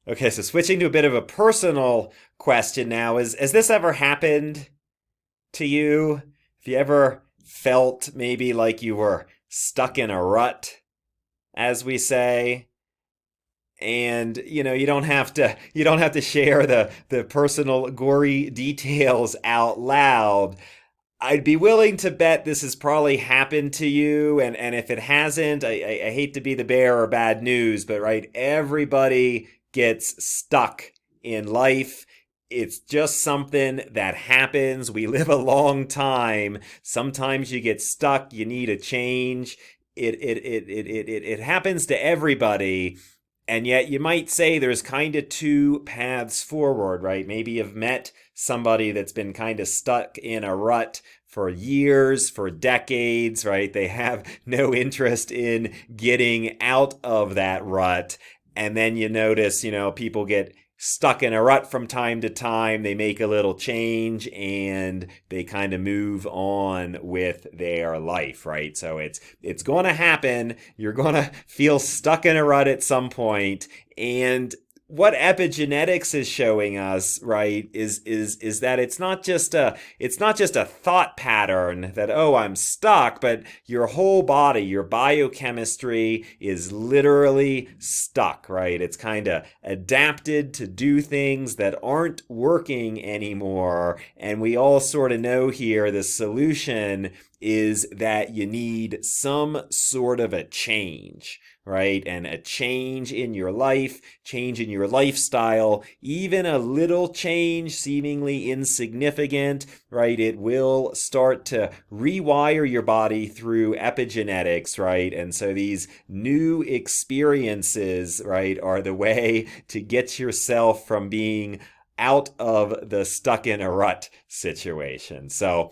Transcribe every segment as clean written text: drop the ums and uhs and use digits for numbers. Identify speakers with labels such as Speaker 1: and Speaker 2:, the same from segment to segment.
Speaker 1: Okay, so switching to a bit of a personal question now, has this ever happened to you? Have you ever felt maybe like you were stuck in a rut, as we say? And you don't have to share the personal gory details out loud. I'd be willing to bet this has probably happened to you, and if it hasn't, I hate to be the bearer of bad news, but right, everybody gets stuck in life. It's just something that happens. We live a long time. Sometimes you get stuck, you need a change. It happens to everybody. And yet you might say there's kind of two paths forward, right? Maybe you've met somebody that's been kind of stuck in a rut for years, for decades, right? They have no interest in getting out of that rut. And then you notice, people get stuck in a rut from time to time. They make a little change and they kind of move on with their life, right? So it's going to happen. You're going to feel stuck in a rut at some point, and what epigenetics is showing us, right, is that it's not just a thought pattern that, oh, I'm stuck, but your whole body, your biochemistry is literally stuck, right? It's kind of adapted to do things that aren't working anymore, and we all sort of know here the solution is that you need some sort of a change, right? And a change in your life, change in your lifestyle, even a little change, seemingly insignificant, right? It will start to rewire your body through epigenetics, right? And so these new experiences, right, are the way to get yourself from being out of the stuck in a rut situation. So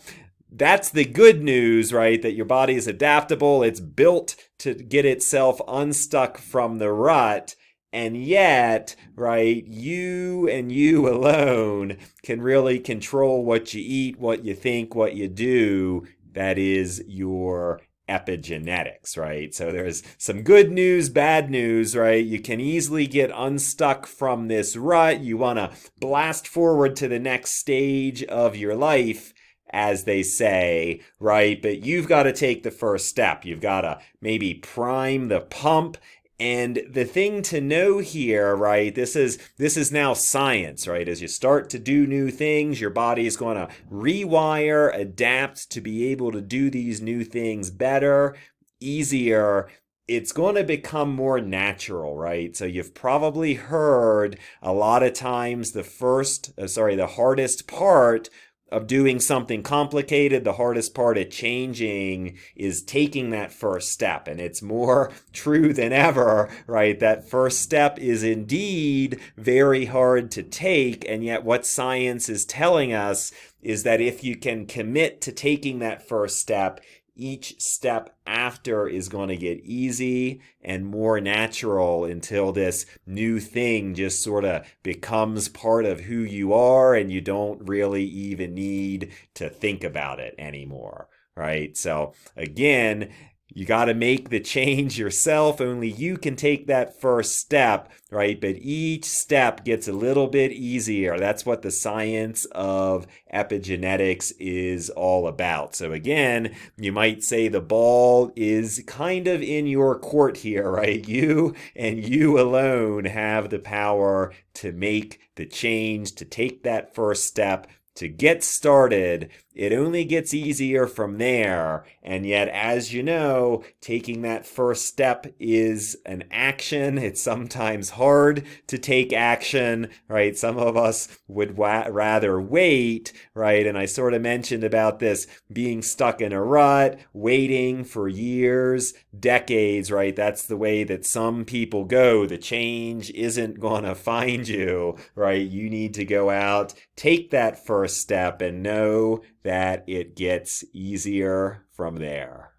Speaker 1: that's the good news, right? That your body is adaptable. It's built to get itself unstuck from the rut. And yet, right, you and you alone can really control what you eat, what you think, what you do. That is your epigenetics, right? So there's some good news, bad news, right? You can easily get unstuck from this rut. You want to blast forward to the next stage of your life, as they say, right? But you've got to take the first step. You've got to maybe prime the pump. And the thing to know here, right? This is now science, right? As you start to do new things, your body is going to rewire, adapt to be able to do these new things better, easier. It's going to become more natural, right? So you've probably heard a lot of times the hardest part of doing something complicated, the hardest part of changing is taking that first step. And it's more true than ever, right? That first step is indeed very hard to take. And yet, what science is telling us is that if you can commit to taking that first step, each step after is going to get easy and more natural until this new thing just sort of becomes part of who you are and you don't really even need to think about it anymore, right? So again, you got to make the change yourself. Only you can take that first step, right? But each step gets a little bit easier. That's what the science of epigenetics is all about. So again, you might say the ball is kind of in your court here, right? You and you alone have the power to make the change, to take that first step, to get started. It only gets easier from there. And yet, as you know, taking that first step is an action. It's sometimes hard to take action, right? Some of us would rather wait, right? And I sort of mentioned about this being stuck in a rut, waiting for years, decades, right? That's the way that some people go. The change isn't going to find you, right? You need to go out, take that first step, and know that it gets easier from there.